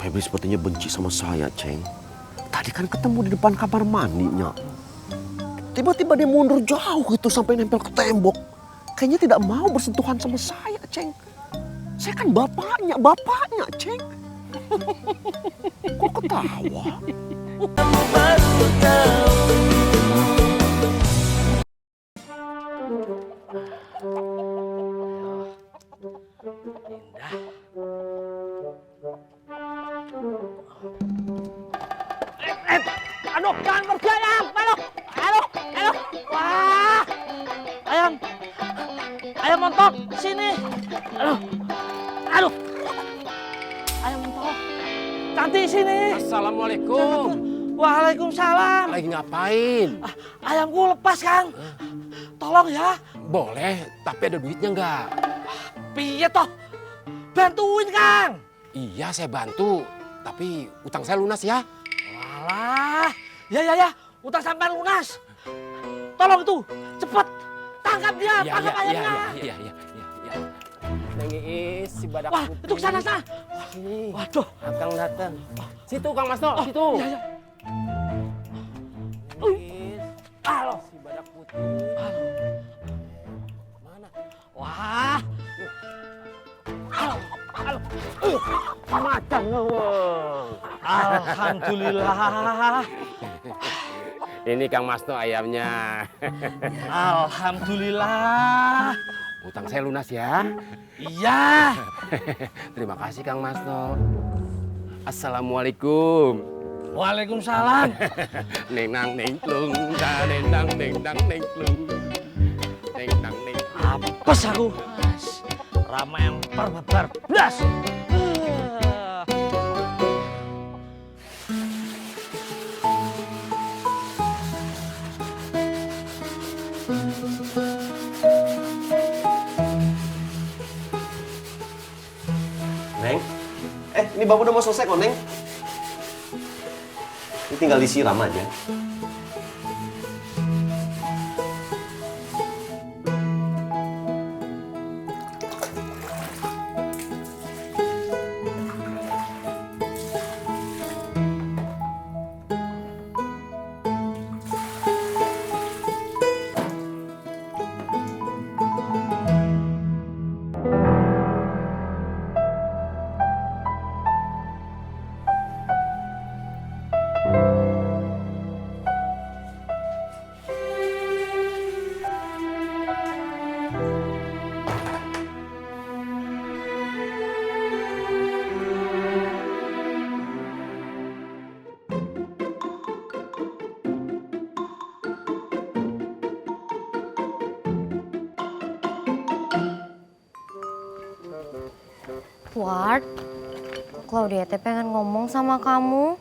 Febri sepertinya benci sama saya, Ceng. Tadi kan ketemu di depan kamar mandinya. Tiba-tiba dia mundur jauh gitu sampai nempel ke tembok. Kayaknya tidak mau bersentuhan sama saya, Ceng. Saya kan bapaknya, Ceng. Kok ketawa? Aduh, jangan pergi ayam. Aduh. Wah, ayam montok sini. Aduh. Ayam montok. Cantik sini. Assalamualaikum. Waalaikumsalam. Lagi ngapain? Ayamku lepas, Kang. Tolong ya. Boleh, tapi ada duitnya nggak? Piye toh? Bantuin, Kang. Iya, saya bantu. Tapi utang saya lunas ya. Walah. Ya. Utang sampai lunas. Tolong itu. Cepet. Tangkap dia. Tangkap ayamnya. Iya. Neng Iis, si badak Wah, putih. itu kesana. Sini. Waduh. Akang datang. Situ, Kang Masno, situ. Iya. Neng Iis. Halo. Si badak putih. Mana? Wah. Halo. Macan ngeweng. Alhamdulillah. Ini Kang Masno ayamnya. Alhamdulillah. Utang saya lunas ya. Iya. Terima kasih Kang Masno. Assalamualaikum. Waalaikumsalam. Neng nang neng klung, nendang neng klung. Neng nang neng. Apes aku. Rama yang barbar. Blas. Neng, ini bapak udah mau selesai kok, Neng. Ini tinggal disiram aja. Ward, Claudia teh pengen ngomong sama kamu.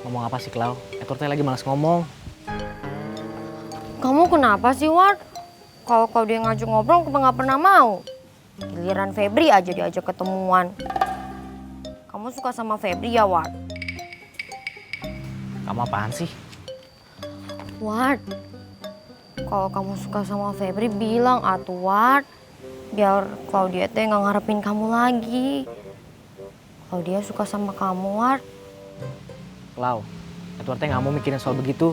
Ngomong apa sih, Klau? Edward teh lagi malas ngomong. Kamu kenapa sih, Ward? Kalau Claudia ngajak ngobrol, kamu nggak pernah mau. Giliran Febri aja diajak ketemuan. Kamu suka sama Febri ya, Ward? Kamu apaan sih? Ward, kalau kamu suka sama Febri, bilang atuh, Ward. Biar Claudia teh nggak ngarepin kamu lagi. Claudia suka sama kamu, Ward. Klau, Edward teh nggak mau mikirin soal begitu.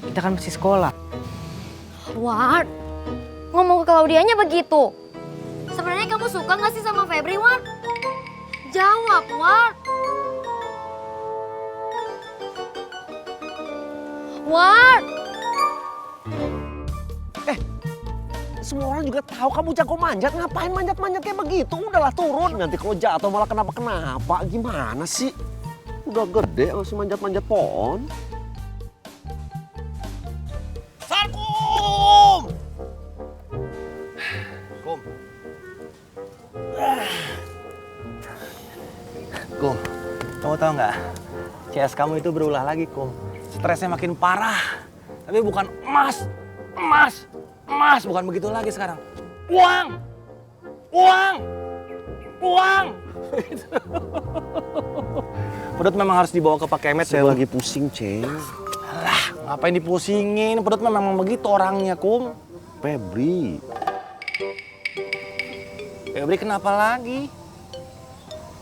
Kita kan masih sekolah. Ward, ngomong ke Claudianya begitu. Sebenarnya kamu suka nggak sih sama Febri, Ward? Jawab, Ward. Ward. Semua orang juga tahu kamu jago manjat. Ngapain manjat-manjat kayak begitu? Udahlah turun. Nanti kalau jatuh malah kenapa-kenapa. Gimana sih? Udah gede masih manjat-manjat pohon. Sarkum! Kum. Kum, kamu tahu nggak? CS kamu itu berulah lagi, Kum. Stresnya makin parah. Tapi bukan emas, bukan begitu lagi sekarang. Uang. Pedut memang harus dibawa ke Pak Kemet. Saya lagi pusing, Ceng. Alah, ngapain dipusingin? Pedut memang begitu orangnya, Kum. Febri. Febri kenapa lagi?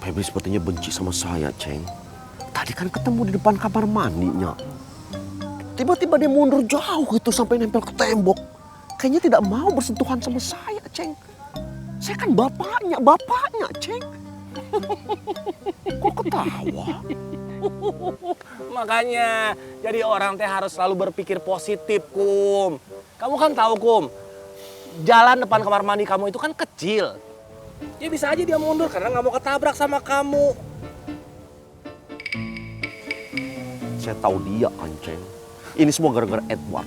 Febri sepertinya benci sama saya, Ceng. Tadi kan ketemu di depan kamar mandinya. Tiba-tiba dia mundur jauh itu sampai nempel ke tembok. Kayaknya tidak mau bersentuhan sama saya, Ceng. Saya kan bapaknya, Ceng. Kok ketawa? Makanya, jadi orang teh harus selalu berpikir positif, Kum. Kamu kan tahu, Kum, jalan depan kamar mandi kamu itu kan kecil. Ya bisa aja dia mundur karena nggak mau ketabrak sama kamu. Saya tahu dia kan, Ceng. Ini semua gara-gara Edward.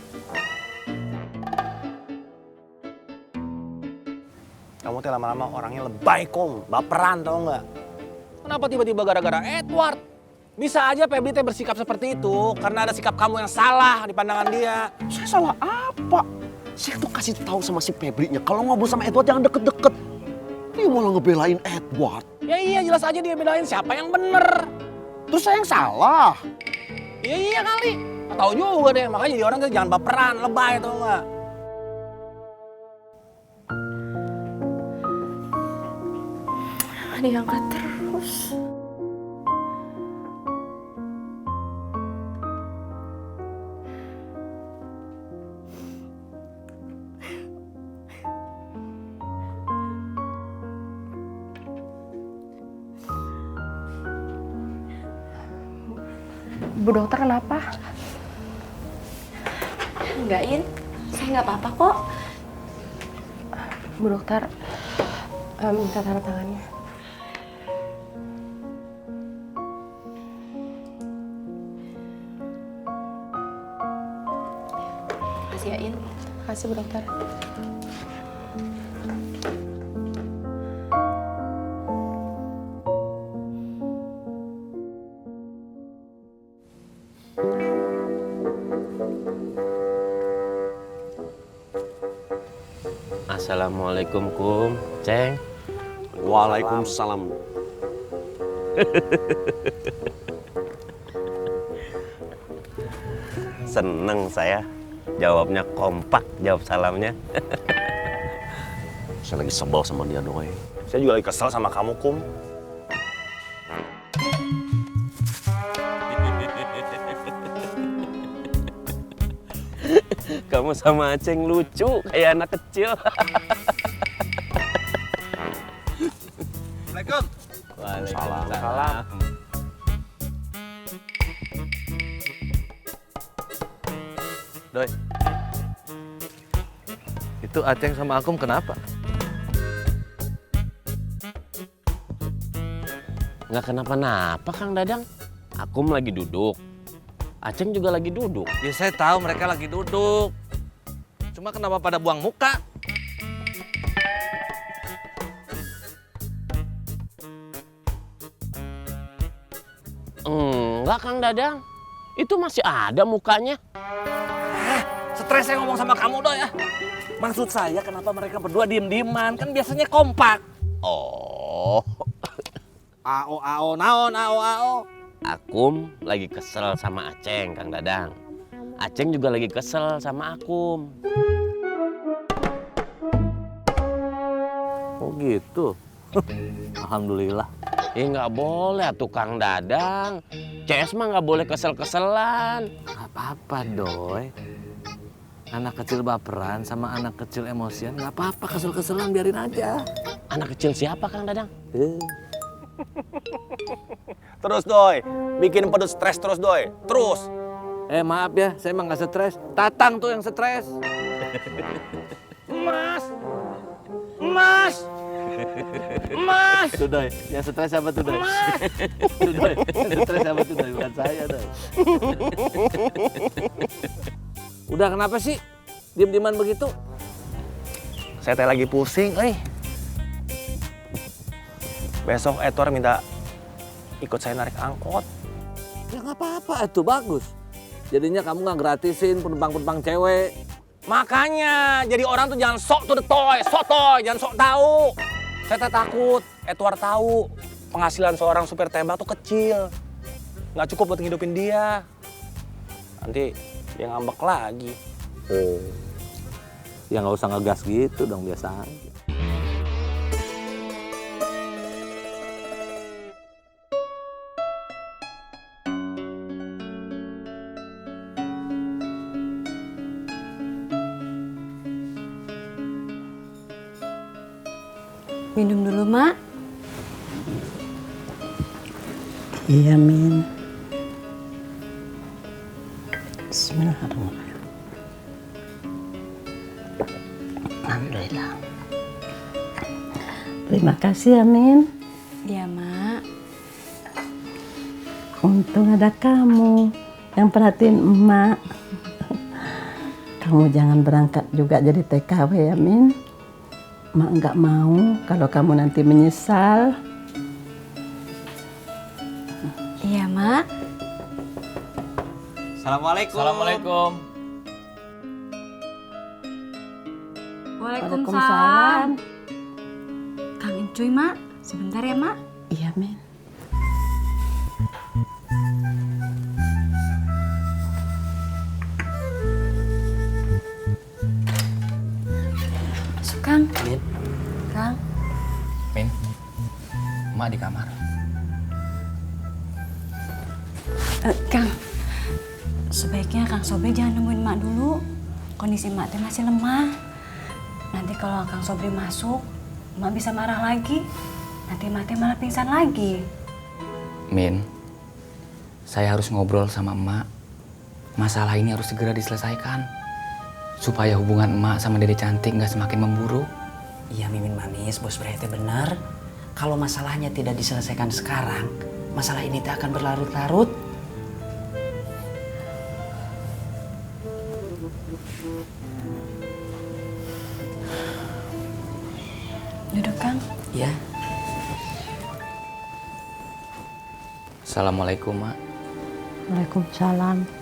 Kamu teh lama-lama orangnya lebay, Kum. Baperan, tau nggak? Kenapa tiba-tiba gara-gara Edward? Bisa aja Febri teh bersikap seperti itu karena ada sikap kamu yang salah di pandangan dia. Saya salah apa? Saya tuh kasih tahu sama si Febrinya kalau ngobrol sama Edward jangan deket-deket. Dia malah ngebelain Edward. Ya iya, jelas aja dia bedain siapa yang bener. Terus saya yang salah. Iya kali. Tahu juga deh, makanya jadi orang tuh jangan baperan, lebay tau nggak? Diangkat terus. Bu dokter kenapa? Enggak, In. Saya nggak apa-apa kok. Bu dokter, minta tanda tangannya. Makasih ya, In. Makasih Bu dokter. Assalamualaikum, Kum. Ceng. Waalaikumsalam. Seneng saya. Jawabnya kompak, jawab salamnya. Saya lagi sebel sama dia, Doi. Saya juga lagi kesel sama kamu, Kum. Kamu sama Aceng lucu, kayak anak kecil. Assalamualaikum. Waalaikumsalam. Doi, itu Aceng sama Akum kenapa? Nggak kenapa-napa, Kang Dadang. Akum lagi duduk. Aceng juga lagi duduk. Ya saya tahu mereka lagi duduk. Cuma kenapa pada buang muka? Enggak, Kang Dadang. Itu masih ada mukanya. Stres saya ngomong sama kamu, Doi ya. Maksud saya kenapa mereka berdua diem-dieman? Kan biasanya kompak. Oh, Ao, naon, ao. Akum lagi kesel sama Aceng, Kang Dadang. Aceng juga lagi kesel sama Akum. Oh gitu. Alhamdulillah. Nggak boleh tuh, Kang Dadang. CS mah nggak boleh kesel-keselan. Gak apa-apa, Doi. Anak kecil baperan sama anak kecil emosian nggak apa-apa, kesel-keselan biarin aja. Anak kecil siapa, Kang Dadang? Terus, Doi. Bikin pedut stres terus, Doi. Terus. Maaf ya, saya emang nggak stres. Tatang tuh yang stres. Mas. Tuh Doi, yang stres apa tuh Doi? Tuh Doi, yang stres apa tuh Doi? Bukan saya Doi. Udah kenapa sih? Diem-dieman begitu? Saya teh lagi pusing, Besok Edward minta ikut saya narik angkot. Ya nggak apa-apa, itu bagus. Jadinya kamu nggak gratisin penumpang-penumpang cewek. Makanya, jadi orang tuh jangan sok to the toy, jangan sok tahu. Saya teh takut Edward tahu penghasilan seorang supir tembak tuh kecil. Nggak cukup buat ngidupin dia. Nanti dia ngambek lagi. Oh. Ya nggak usah ngegas gitu dong, biasa aja. Minum dulu, Mak. Iya, Min. Bismillahirrahmanirrahim. Alhamdulillah. Terima kasih ya, Min. Iya, Mak. Untung ada kamu yang perhatiin emak. Kamu jangan berangkat juga jadi TKW ya, Min. Emak nggak mau kalau kamu nanti menyesal. Iya, Mak. Assalamualaikum. Assalamualaikum. Waalaikumsalam. Kang Encuy, Mak. Sebentar ya, Mak. Iya, Min. Masuk, Kang. Min. Kang. Min. Emak di kamar. Kang. Sebaiknya Kang Sobri jangan nemuin Mak dulu. Kondisi Mak teh masih lemah. Nanti kalau Kang Sobri masuk, Mak bisa marah lagi. Nanti Mak teh malah pingsan lagi. Min, saya harus ngobrol sama emak. Masalah ini harus segera diselesaikan. Supaya hubungan emak sama Dede Cantik nggak semakin memburuk. Iya, Mimin manis, Bos Brai teh benar. Kalau masalahnya tidak diselesaikan sekarang, masalah ini teh akan berlarut-larut. Duduk, Kang. Ya. Assalamualaikum, Mak. Waalaikumsalam.